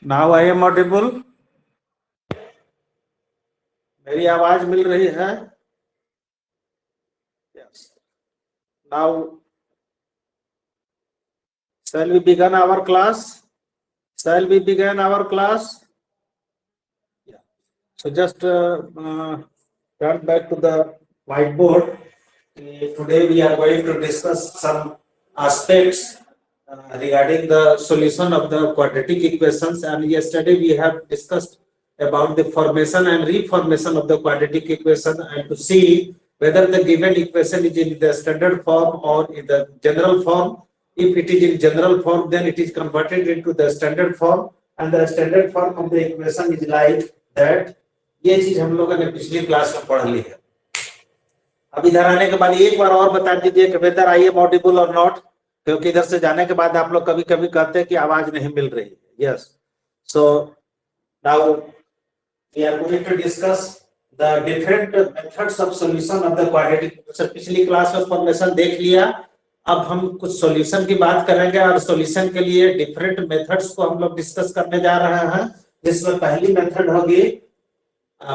Now I am audible. मेरी आवाज मिल रही है? Yes. Now shall we begin our class? Shall we begin our class? Yeah. So just turn back to the whiteboard. Today we are going to discuss some aspects regarding the solution of the quadratic equations, and yesterday we have discussed about the formation and reformation of the quadratic equation, and to see whether the given equation is in the standard form or in the general form. If it is in general form, then it is converted into the standard form, and the standard form of the equation is like that. ये चीज हम लोगों ने पिछली class में पढ़ ली है। अब इधर आने के बाद एक बार और बता दीजिए कि वेदर आई एम ऑडिबल और नॉट, क्योंकि इधर से जाने के बाद आप लोग कभी कभी कहते हैं कि आवाज नहीं मिल रही है। Yes, so now we are going to discuss the different methods of solution of the quadratic equation. पिछली क्लास में फॉर्मेशन देख लिया, अब हम कुछ सॉल्यूशन की बात करेंगे, और सॉल्यूशन के लिए डिफरेंट मेथड्स को हम लोग डिस्कस करने जा रहे हैं, जिसमें पहली मेथड होगी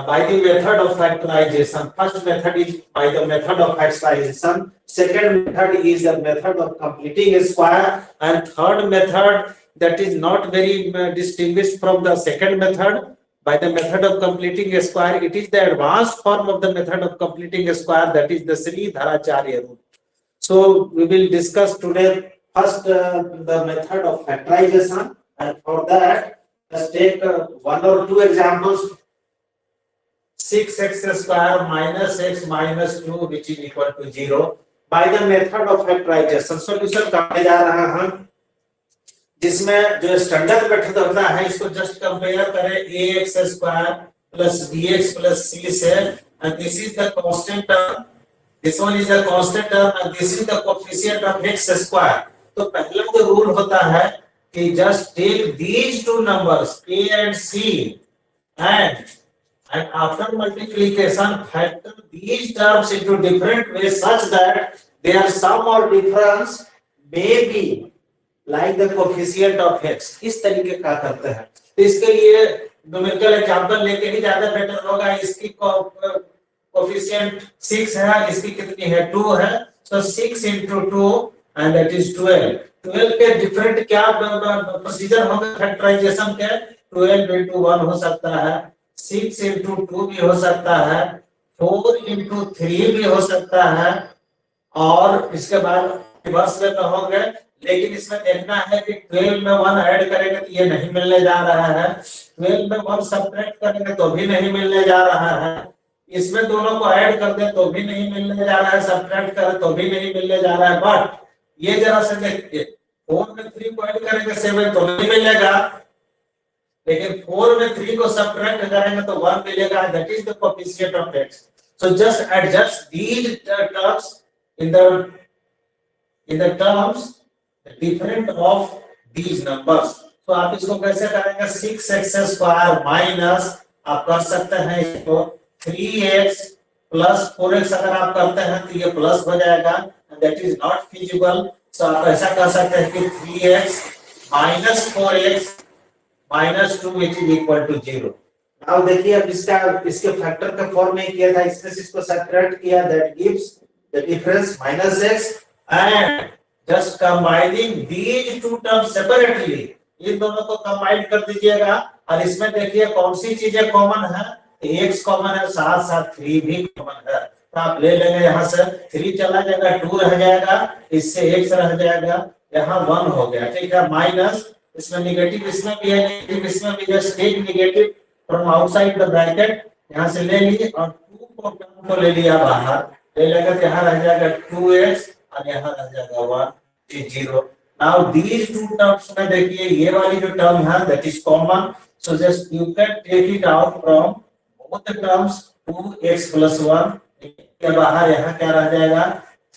by the method of factorization. First method is by the method of factorization. Second method is the method of completing a square, and third method that is not very distinguished from the second method. By the method of completing a square, it is the advanced form of the method of completing a square, that is the Sridharacharya rule. So we will discuss today first the method of factorization, and for that let's take one or two examples. 6x square minus x minus 2 which is equal to 0 by the method of factorization solution करने जा रहा हैं, जिसमें जो standard method होता है इसको just compare करें ax square plus bx plus c से, and this is the constant term, this one is the constant term, and this is the coefficient of x square. तो पहला जो रूल होता है कि just take these two numbers a and c and after multiplication factor these terms into different ways such that their sum or difference may be like the coefficient of x. इस तरीके का करते हैं। तो इसके लिए न्यूमेरिकल एग्जांपल लेके ही ज्यादा बेटर होगा। इसकी कोएफिशिएंट 6 है, इसकी कितनी है 2 है, so 6 into 2 and that is 12. 12 के डिफरेंट क्या प्रोसीजर होगा फैक्टराइजेशन के? 12 into 1 हो सकता है, 6 into 2 भी हो सकता है, 4 into 3 भी हो सकता है, और इसके बाद रिवर्स में कहोगे, लेकिन इसमें देखना है कि 12 में 1 ऐड करेंगे तो ये नहीं मिलने जा रहा है, 12 में 1 सब्ट्रैक्ट करेंगे तो भी नहीं मिलने जा रहा है, इसमें दोनों को ऐड कर दें तो भी नहीं मिलने जा रहा है, सब्ट्रैक्ट करें तो भी नहीं मिलने जा रहा है। बट ये जरा से देखिए, 4 में 3 को ऐड करेंगे 7 तो नहीं मिलेगा, लेकिन 4 में 3 को सब्ट्रैक्ट करेंगे तो 1 मिलेगा, that is the coefficient of x. So just adjust these terms in the terms different of these numbers. तो आप इसको कैसे करेंगे? 6x स्क्वायर माइनस आप कर सकते हैं इसको 3x प्लस 4x अगर आप करते हैं तो ये प्लस हो जाएगा, दैट इज नॉट फिजिबल। सो आप ऐसा कर सकते हैं कि 3x minus 4x minus 2 which is equal to 0. अब देखिए, अब इसके फैक्टर का फॉर्म में किया था, इसमें से इसको सब्ट्रैक्ट किया, that gives the difference minus x, and just combining these two terms separately, इन दोनों को कंबाइन कर दीजिएगा, और इसमें देखिए कौन सी चीजें कॉमन है, x कॉमन है, साथ साथ 3 भी कॉमन है, तो आप ले लेंगे यहाँ से 3 चला जाएगा, 2 रह जाएगा, इससे x रह जाएगा, यहाँ 1 हो गया, ठीक है, माइनस इसमें नेगेटिव इसमें भी है, नेगेटिव इसमें भी, just take negative from outside the bracket, यहाँ से ले लिए और 2 को टर्म को ले लिया बाहर, ले लेंगे तो यहाँ रह जाएगा 2x और यहाँ रह जाएगा 1 0। नाउ दीज टू टर्म्स में देखिए ये वाली जो टर्म है that is common, so just you can take it out from both the terms, 2x + 1 के बाहर यहाँ क्या रह जाएगा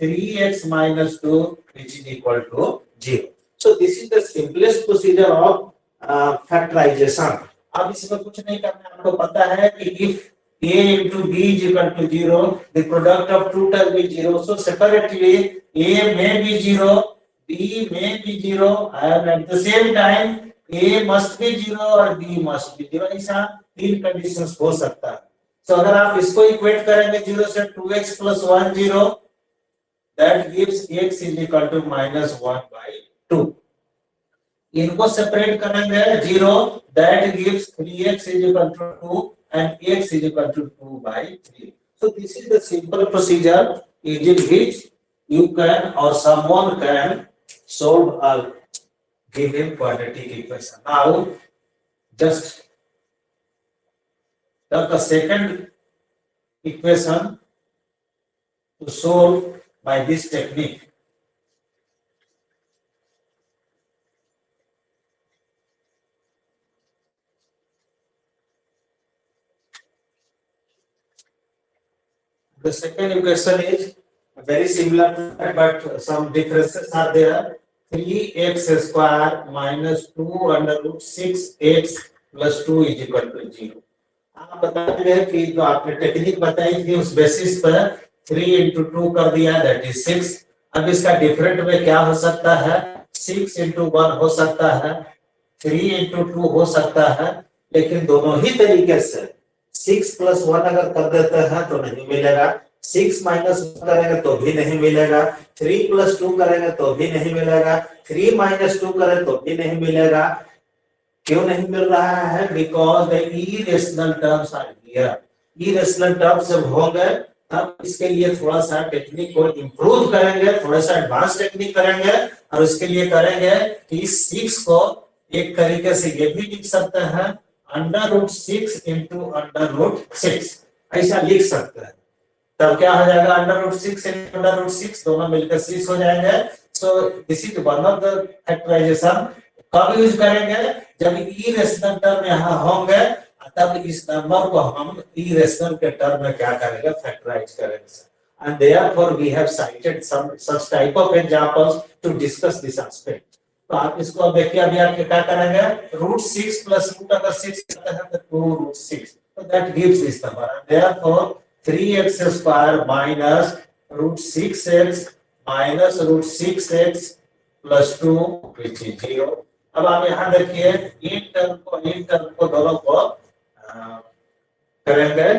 3x - 2 which is equal to 0। So this is the simplest procedure of factorization। अब इसमें कुछ नहीं करना, आपको पता है कि if a into b is equal to 0, the product of two terms is 0, so separately a may be 0, b may be 0, and at the same time a must be 0 और b must be 0, ऐसा तीन conditions हो सकता है। तो अगर आप इसको इक्वेट करेंगे 0 से 2x + 1 0, that gives x is equal to -1/2। इनको सेपरेट करेंगे 0, that gives 3x is equal to 2 and x is equal to 2/3। So this is the simple procedure using which you can or someone can solve a given quadratic equation। Now just take the second equation to solve by this technique। The second equation is very similar to that, but some differences are there। 3x² - 2√6x + 2 is equal to 0। आप बताएंगे कि जो आपने technique बताई थी उस basis पर 3 into 2 कर दिया, दैट इज 6। अब इसका डिफरेंट में क्या हो सकता है, 6 into 1 हो सकता है, 3 into 2 हो सकता है, लेकिन दोनों ही तरीके से 6 + 1 अगर कर देते हैं तो नहीं मिलेगा, 6 - 1 करेंगे तो भी नहीं मिलेगा, 3 + 2 करेंगे तो भी नहीं मिलेगा, 3 - 2 करें तो भी नहीं मिलेगा। क्यों नहीं मिल रहा है? Because the irrational terms are here. Irrational terms जब होंगे तब इसके लिए थोड़ा सा टेक्निक को इंप्रूव करेंगे, थोड़ा सा एडवांस टेक्निक करेंगे, और उसके लिए करेंगे कि 6 को एक तरीके से ये भी लिख सकते हैं √6 × √6, ऐसा लिख सकते हैं। तब क्या हो जाएगा, √6 × √6 दोनों मिलकर 6 हो जाएंगे। So this is one of the factorization. कब यूज करेंगे, जब इरेशनल टर्म यहाँ होंगे, तब इस नंबर को हम इरेशनल के टर्म में क्या करेंगे, फैक्टराइज करेंगे। And therefore we have cited some such type of examples to discuss this aspect. तो आप इसको अब देखिए, अभी आप क्या करेंगे, √6 + अगर 6 करते हैं तो 2√6, तो that gives this number. And therefore 3x² - √6x - √6x + 2 which is 0। अब आप यहाँ देखिए, इन टर्म को दोनों को करेंगे,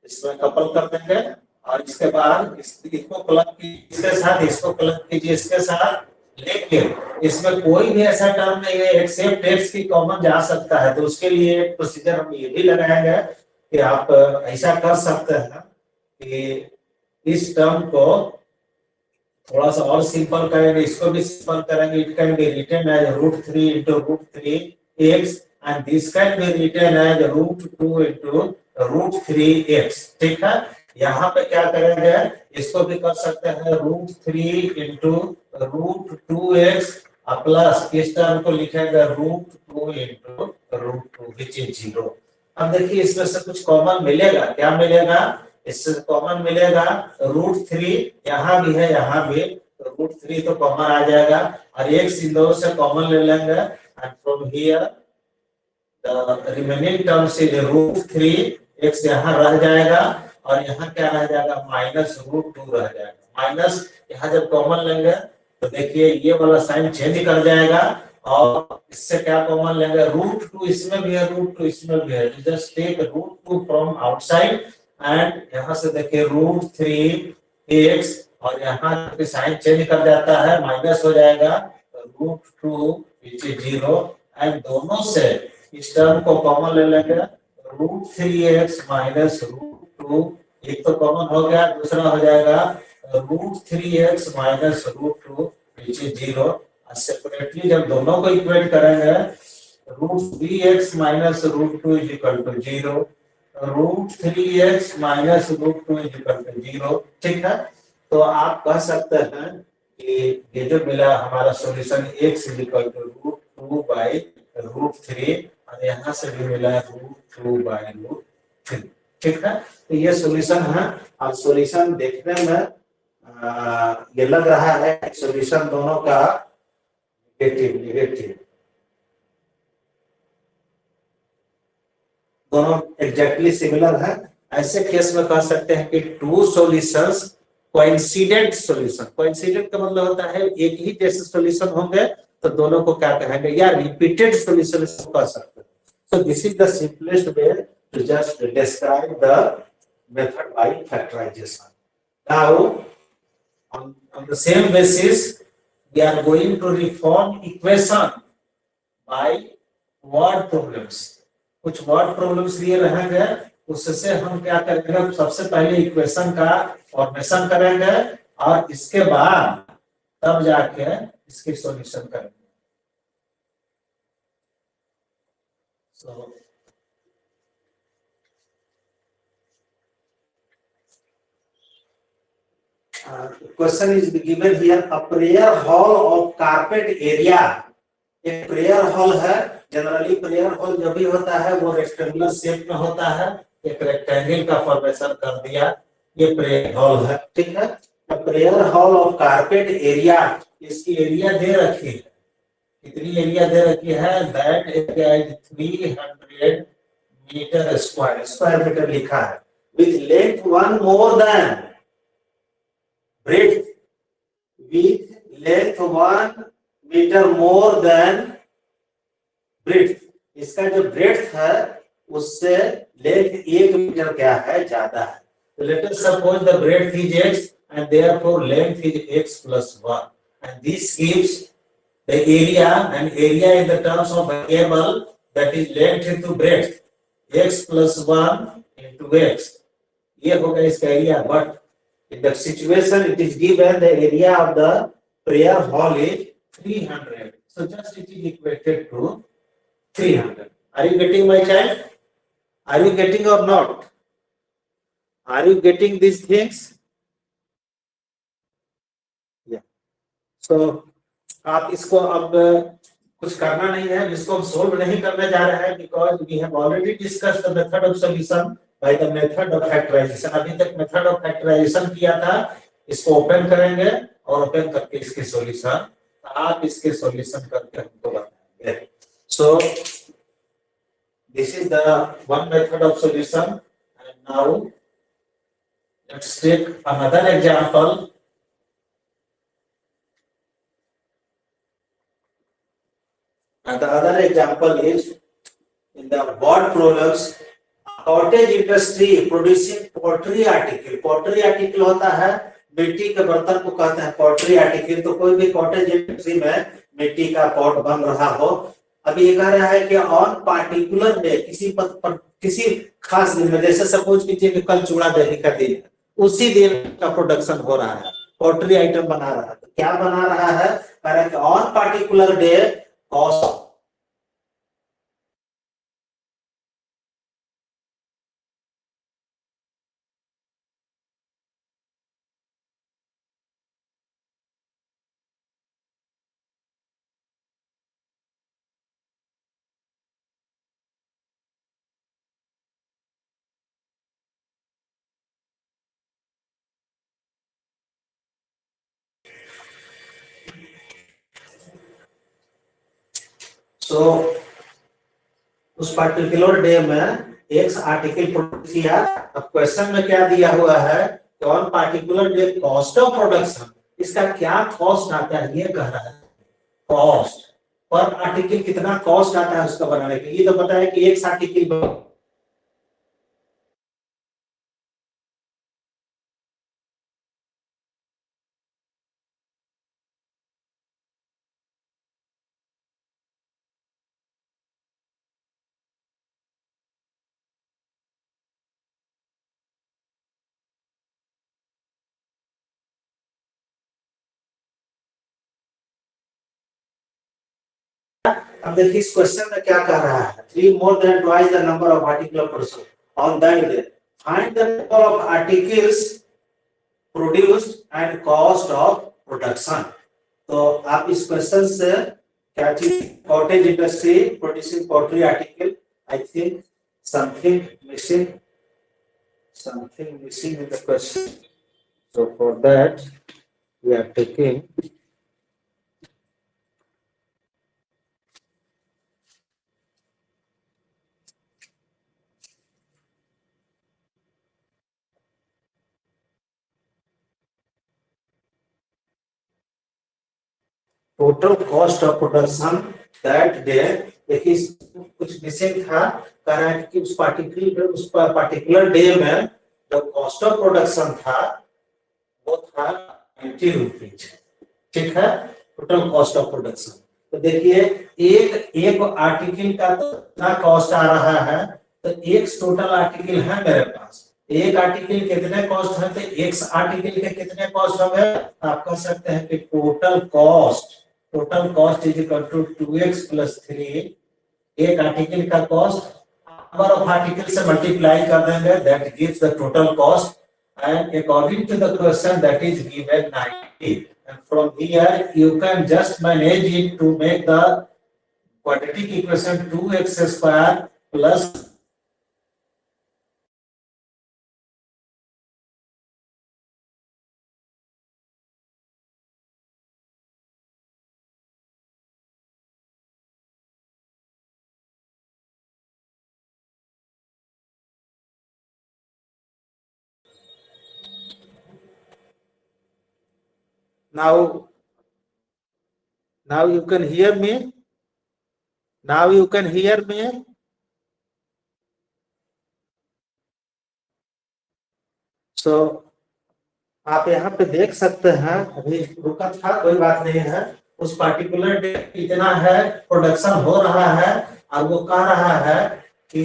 इसमें कपल कर देंगे, और इसके बाद इसको प्लग कीजिए इसके साथ, इसको प्लग कीजिए इसके साथ, लेकिन इसमें कोई भी ऐसा टर्म नहीं है एक्सेप्ट x की कॉमन जा सकता है। तो उसके लिए प्रोसीजर हम ये भी लगाएंगे कि आप ऐसा कर सकते हैं कि इस टर्म को थोड़ा सा और सिंपल करेंगे, इसको भी सिंपल करेंगे। It can be written as √3 × √3x and this can be written as √2 × √3x। ठीक है, यहाँ पे क्या करेंगे, इसको भी कर सकते हैं √3 × √2x प्लस इस टर्म को लिखेंगे √2 × √2 which is 0। अब देखिए इसमें से कुछ कॉमन मिलेगा, क्या मिलेगा, इससे कॉमन मिलेगा √3, यहाँ भी है यहाँ भी, तो √3 तो कॉमन आ जाएगा, और x इन दोनों से कॉमन ले लेंगे, and from here the remaining terms is √3, x यहाँ रह जाएगा, और यहाँ क्या रह जाएगा, -√2 रह जाएगा। माइनस यहाँ जब कॉमन लेंगे तो देखिए ये वाला साइन चेंज कर जाएगा, और इससे क्या कॉमन लेंगे, √2 इसमें भी है, √2 इसमें भी है, just take √2 from outside, and यहाँ से देखिए √3x, और यहाँ साइन चेंज कर जाता है, माइनस हो जाएगा √2 which is 0, एंड दोनों से इस टर्म को कॉमन ले लेंगे, √3x माइनस √2, एक तो कॉमन हो गया, दूसरा हो जाएगा √3x minus √2 which is 0। Separately जब दोनों को इक्वेट करेंगे, √3x minus √2 is equal to 0, √3x minus √2 is equal to 0। ठीक है, तो आप कह सकते हैं कि ये जो मिला हमारा solution x is equal to √2 by √3, और यहाँ से भी मिला √2 बाई √3। ठीक है, तो ये सॉल्यूशन है। अब सॉल्यूशन देखने में ये लग रहा है सॉल्यूशन दोनों का नेगेटिव नेगेटिव, दोनों एग्जैक्टली सिमिलर है। ऐसे केस में कह सकते हैं कि two solutions coincident solution. Coincident का मतलब होता है एक ही जैसे सॉल्यूशन होंगे तो दोनों को क्या कहेंगे, या रिपीटेड सॉल्यूशन कह सकते हैं। So this is the simplest way to just describe the method by factorization. Now, on the same basis, we are going to reform equation by word problems. कुछ वर्ड प्रॉब्लम्स दिए रहेंगे, उससे हम क्या करेंगे, सबसे पहले इक्वेशन का फॉर्मेशन करेंगे और इसके बाद तब जाके इसके सॉल्यूशन करेंगे। So, question is given here, a prayer hall of carpet area। एक प्रेयर हॉल है, जनरली प्रेयर हॉल जो भी होता है वो रेक्टेंगुलर शेप में होता है, एक रेक्टेंगल का फॉर्मेशन कर दिया, ये प्रेयर हॉल है। ठीक है, prayer hall of carpet area, इसकी एरिया दे रखी है, कितनी एरिया दे रखी है, that area is 300 metre square, square metre लिखा है, with length 1 more than breadth, with length 1 metre more than breadth. इसका जो ब्रेड्थ है उससे लेंथ 1 मीटर क्या है, ज्यादा है। तो let us suppose the breadth is x and therefore length is x plus 1, and this gives the area, and area in the terms of variable that is length into breadth, x plus 1 into x, ये होगा इसका area. But in the situation it is given the area of the prayer hall is 300, so just it is equated to 300. Are you getting my child? Are you getting or not? Are you getting these things? Yeah. So आप इसको अब कुछ करना नहीं है, जिसको हम solve नहीं करने जा रहे हैं, because we have already discuss the method of solution by the method of factorization. अभी तक मेथड ऑफ फैक्टराइजेशन किया था, इसको ओपन करेंगे और ओपन करके इसके सॉल्यूशन, आप इसके सॉल्यूशन करके हमको बताएंगे। सो this is the one method of solution, and now let's take another example. And the other example is in the word problems, cottage industry producing pottery article। pottery article होता है मिट्टी के बर्तन को कहते हैं pottery article। तो कोई भी कॉटेज इंडस्ट्री में मिट्टी का पॉट बन रहा हो, अभी ये कह रहा है कि ऑन पार्टिकुलर डे, किसी खास दिन में, जैसे सपोज कीजिए कि कल चूड़ा दही का दिन है, उसी दिन का प्रोडक्शन हो रहा है, पॉटरी आइटम बना रहा है। तो क्या बना रहा है, कह रहा है कि ऑन पार्टिकुलर डे कॉस्ट, तो उस पार्टिकुलर डे में एक्स आर्टिकल प्रोड्यूस किया। अब क्वेश्चन में क्या दिया हुआ है, on particular day cost of production, इसका क्या कॉस्ट आता है, ये कह रहा है कॉस्ट पर आर्टिकल कितना कॉस्ट आता है उसका बनाने के। ये तो पता है कि एक्स आर्टिकल अब देखिए इस क्वेश्चन में क्या कह रहा है, 3 more than twice the number of article produced on that day, find the number of articles produced and cost of production। तो आप इस क्वेश्चन से क्या चीज, cottage industry producing pottery article, I think something missing in the question, so for that we are taking total cost of production that day. देखिए कुछ missing था, कह रहा है कि उस पार्टिकुलर डे में जो कॉस्ट ऑफ प्रोडक्शन था वो था 90 रुपीज, ठीक है, टोटल कॉस्ट ऑफ प्रोडक्शन। तो देखिए एक आर्टिकल का तो कितना कॉस्ट आ रहा है, तो एक टोटल आर्टिकल है मेरे पास, एक आर्टिकल कितने कॉस्ट है, तो एक आर्टिकल के कितने कॉस्ट हो गए, आप कह सकते हैं कि total cost is equal to 2x + 3, एक आर्टिकल का कॉस्ट नंबर ऑफ आर्टिकल से मल्टीप्लाई कर देंगे, that gives the total cost, and according to the question that is given 90, and from here you can just manage it to make the quadratic equation 2x square plus now you can hear me, so आप यहाँ पे देख सकते हैं, अभी रुका था कोई बात नहीं है, उस पार्टिकुलर डे इतना है प्रोडक्शन हो रहा है और वो कह रहा है कि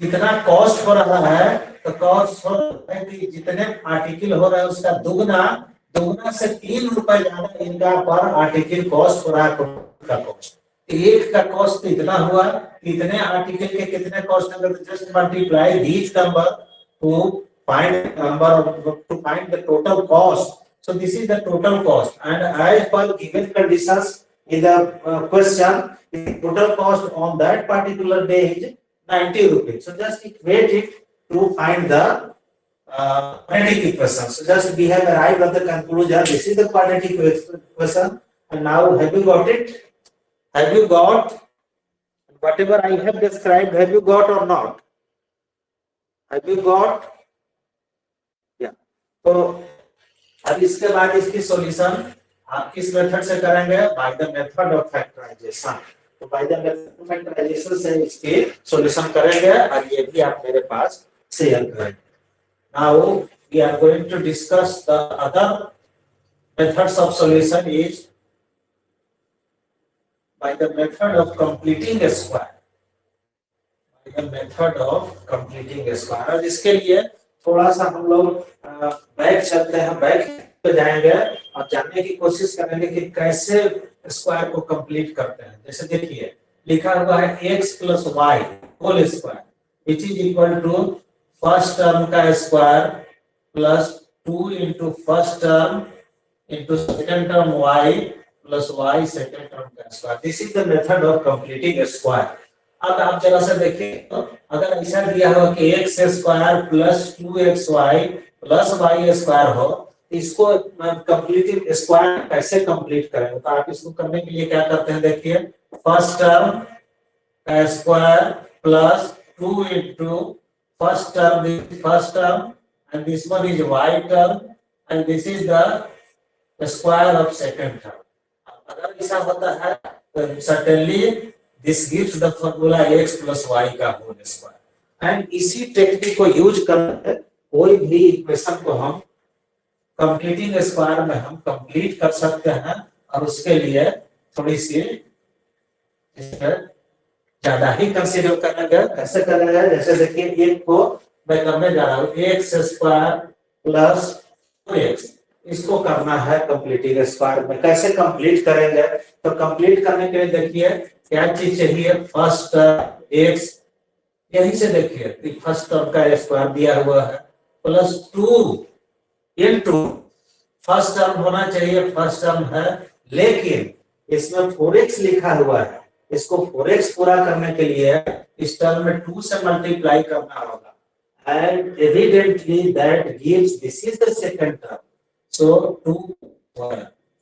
कितना कॉस्ट हो रहा है, तो कॉस्ट हो रहा है कि जितने आर्टिकल हो रहा है उसका दुगना से 3 रुपए ज्यादा इनका पर आर्टिकल कॉस्ट हो रहा है, का कॉस्ट एक का कॉस्ट इतना हुआ, इतने आर्टिकल के कितने कॉस्ट है, तो just multiply these number two find the total cost, so this is the total cost, and as per given conditions in the question, the total cost on that particular day is 90 rupees, so just equate it to find the quadratic equation. So just we have arrived at the conclusion, this is the quadratic equation, and now have you got it, have you got whatever I have described, have you got or not, have you got? तो अब इसके बाद इसकी solution आप किस method से करेंगे, by the method of factorisation. तो by the method of factorisation से इसके सॉल्यूशन करेंगे और ये भी आप मेरे पास शेयर करेंगे। Now we are going to discuss the other methods of solution is by the method of completing square, by the method of completing square. और इसके लिए थोड़ा सा हम लोग बैक चलते हैं, बैक पे जाएंगे और जानने की कोशिश करेंगे कि कैसे स्क्वायर को कंप्लीट करते हैं। जैसे देखिए लिखा हुआ है x + y whole square which is equal to first term का square plus 2 × first term × second term y + y second term का square. This is the method of completing square. अब आप जरा सा देखिए, तो अगर ऐसा दिया हो कि x² + 2xy + y² हो, इसको कंप्लीटिंग स्क्वायर कैसे कंप्लीट करेंगे, तो आप इसको करने के लिए क्या करते हैं, देखिए फर्स्ट टर्म का square plus 2 × first term, this first term and this one is y term and this is the square of second term। अगर ऐसा होता है तो certainly this gives the formula x + y का होल स्क्वायर। एंड इसी technique को use करके कोई भी इक्वेशन को हम कंप्लीटिंग स्क्वायर में हम कंप्लीट कर सकते हैं, और उसके लिए थोड़ी सी ज्यादा ही कंसीडर करेंगे। कैसे करेंगे, जैसे देखिए एक को मैं करने जा रहा हूँ x² + 2x, इसको करना है कंप्लीटिंग स्क्वायर में। कैसे कंप्लीट करेंगे, तो कंप्लीट करने के लिए देखिए क्या चीज चाहिए, फर्स्ट टर्म एक्स, यहीं से देखिए फर्स्ट टर्म का स्क्वायर दिया हुआ है प्लस 2 इनटू फर्स्ट टर्म होना चाहिए, फर्स्ट टर्म है, लेकिन इसमें 4x लिखा हुआ है, इसको 4x पूरा करने के लिए इस टर्म में 2 से मल्टीप्लाई करना होगा and evidently that gives this is the second term, so 2।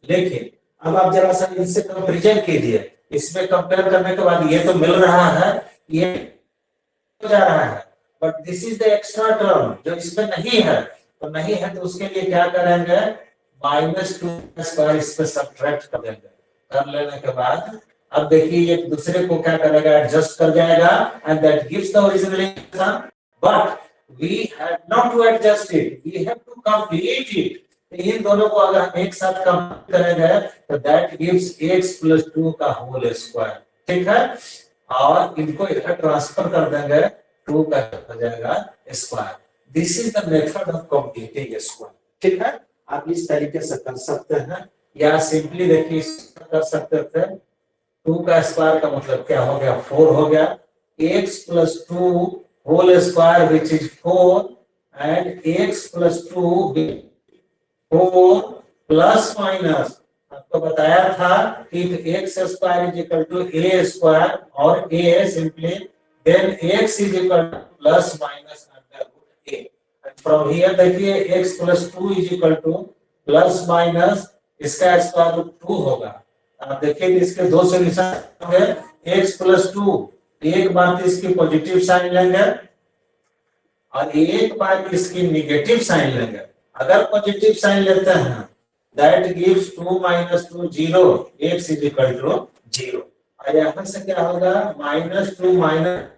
लेकिन अब आप जरा सा इनसे कंपैरिजन कीजिए, इसमें कंपेयर करने के बाद ये तो मिल रहा है, ये जा रहा है, but this is the extra term जो इसमें नहीं है, तो नहीं है तो उसके लिए क्या करेंगे, -2 स्क्वायर इस पे सब्ट्रैक्ट कर देंगे, कर लेने के बाद अब देखिए एक दूसरे को क्या करेगा, एडजस्ट कर जाएगा and that gives the original equation, but we have not to adjust it, we have to complete it. इन दोनों को अगर हम एक साथ कंप्लीट करेंगे तो दैट गिव्स x + 2 का होल स्क्वायर, ठीक है, और इनको इधर ट्रांसफर कर देंगे, 2 का हो जाएगा square. This is the method of completing square, ठीक है। आप इस तरीके से कर सकते हैं या सिंपली देखिए कर सकते थे, 2 का स्क्वायर का मतलब क्या हो गया, 4 हो गया, x + 2 whole square which is 4 and x + 2 4 plus minus, आपको बताया था कि x square is equal to a square और a simply then x is equal to plus minus under root a, and from here देखिए x + 2 is equal to plus minus इसका square root 2 होगा। आप देखिए इसके दो सॉल्यूशन होंगे, x + 2 एक बार इसकी पॉजिटिव साइन लेंगे और एक बार इसकी नेगेटिव साइन लेंगे। अगर पॉजिटिव साइन लेते हैं that gives 2 - 2 0, x is equal to 0, और यहां से क्या होगा -2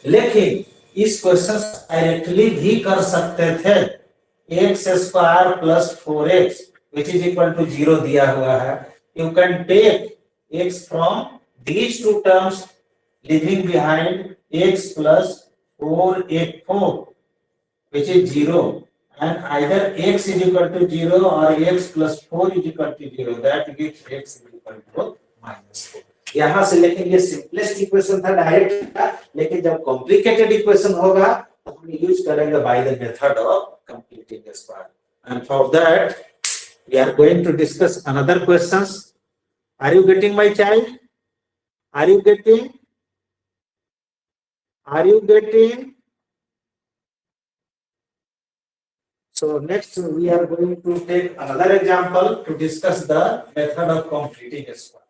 लेकिन इस क्वेश्चन डायरेक्टली भी कर सकते थे, x² + 4x which is equal to 0 दिया हुआ है, you can take x from these two terms leaving behind x + 4 which is 0 and either x is equal to 0 or x + 4 is equal to 0, that gives x is equal to -4। यहां से लेकिन ये simplest equation था direct था, लेकिन जब complicated equation होगा तो हम यूज करेंगे by the method of completing square, and for that we are going to discuss another questions. Are you getting my child, are you getting, are you getting? So next we are going to take another example to discuss the method of completing a square.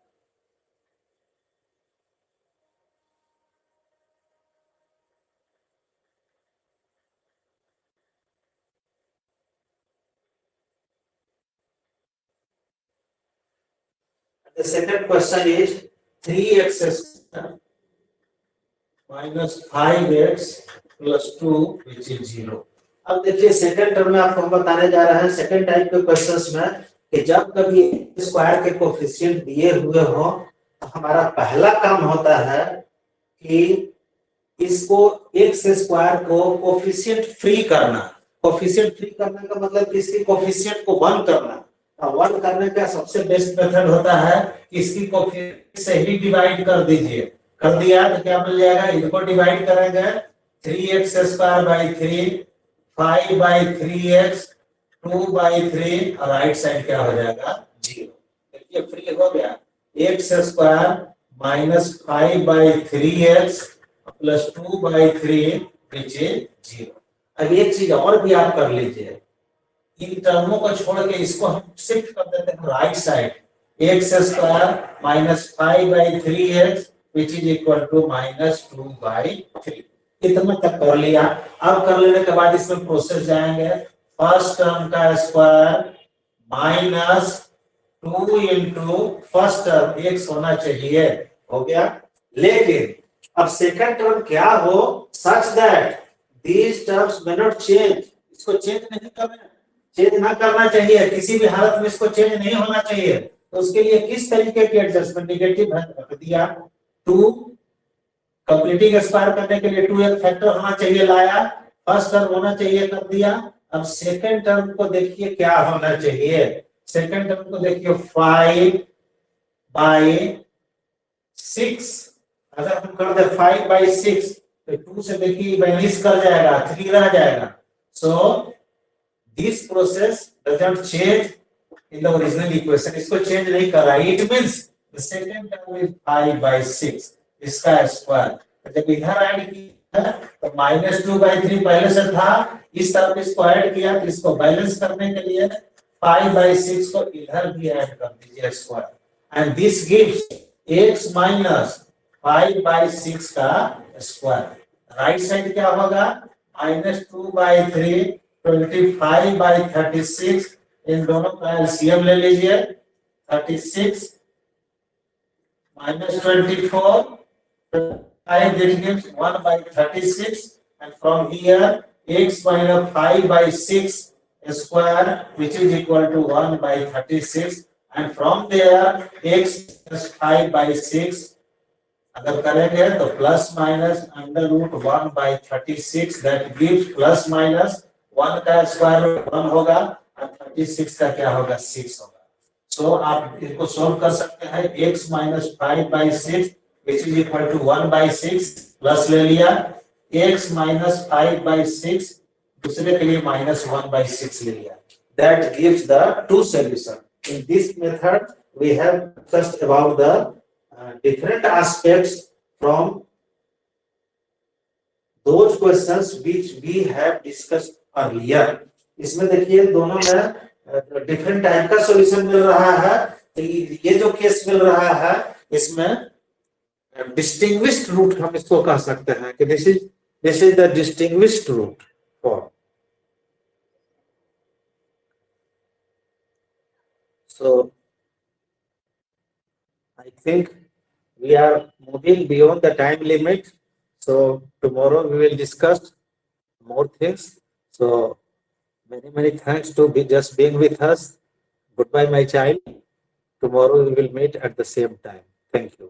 The second question is 3x minus 5x plus 2 which is 0. अब देखिए second term में आपको हम बताने जा रहे हैं second type के क्वेश्चंस में कि जब कभी स्क्वायर के कोफिशिएंट दिए हुए हो तो हमारा पहला काम होता है कि इसको x स्क्वायर को कोफिशिएंट फ्री करना। कोफिशिएंट फ्री करने का मतलब इसकी कोफिशिएंट को 1 करना। 1 करने का सबसे बेस्ट मेथड होता है कि इसकी कोफिशिएंट से ही डिवाइड कर दीजिए। कर दिया तो क्या मिल जाएगा, इनको डिवाइड करेंगे 3x² / 3, 5/3x, 2/3 और राइट साइड क्या हो जाएगा 0। देखिए फ्री हो गया, x² - 5/3x + 2/3 which is 0। अब एक चीज और भी आप कर लीजिए, इन टर्मों को छोड़ के इसको हम शिफ्ट कर देते हैं right side, x² - 5/3x which is equal to -2/3। इतना तक कर लिया। अब कर लेने के बाद इसमें प्रोसेस जाएंगे, फर्स्ट टर्म का square -2 into first term x होना चाहिए, हो गया। लेकिन अब सेकंड टर्म क्या हो such that these terms may not change, इसको चेंज नहीं करना, चेंज ना करना चाहिए, किसी भी हालत में इसको चेंज नहीं होना चाहिए। तो उसके लिए किस तरीके की एडजस्टमेंट, नेगेटिव रख दिया, 2 कंप्लीटिंग स्क्वायर करने के लिए 2 एक फैक्टर होना चाहिए लाया, फर्स्ट टर्म होना चाहिए कर दिया। अब सेकंड टर्म को देखिए क्या होना चाहिए, सेकंड टर्म को देखिए 5/3 6 अगर हम कर दे 5/6 तो 2 से देखिए बैलेंस कर जाएगा, 3 रह जाएगा. So this process doesn't change in the original equation. इसको चेंज नहीं कर रहा है. It means the second term is 5/6 इसका स्क्वायर. जब इधर ऐड किया तो -2/3 पहले से था, इस तरफ इसको ऐड किया तो इसको बैलेंस करने के लिए 5/6 को इधर भी ऐड कर दीजिए square. And this gives x minus 5/6 का स्क्वायर. राइट साइड क्या होगा? -2/3 25/36. इन दोनों का एलसीएम ले लीजिए. 36 minus 24 5 that gives 1/36. And from here x minus 5/6 square which is equal to 1/36. And from there x plus 5/6 अगर करेंगे तो plus minus under root 1/36 that gives plus minus 1 का स्क्वायर रूट 1 होगा और 36 का क्या होगा? 6 होगा. सो आप इसको सॉल्व कर सकते हैं. x minus 5/6 which is equal to 1/6 plus ले लिया. x minus 5/6 दूसरे के लिए -1/6 ले लिया. That gives the two solution. In this method we have discussed about the different aspects from those questions which we have discussed earlier. इसमें देखिए दोनों में डिफरेंट टाइप का सॉल्यूशन मिल रहा है. तो ये जो केस मिल रहा है इसमें डिस्टिंग्विश्ड रूट हम इसको कह सकते हैं कि this is the distinguished root for. So I think we are moving beyond the time limit. So tomorrow we will discuss more things. So many thanks to be just being with us. Goodbye, my child. Tomorrow we will meet at the same time. Thank you.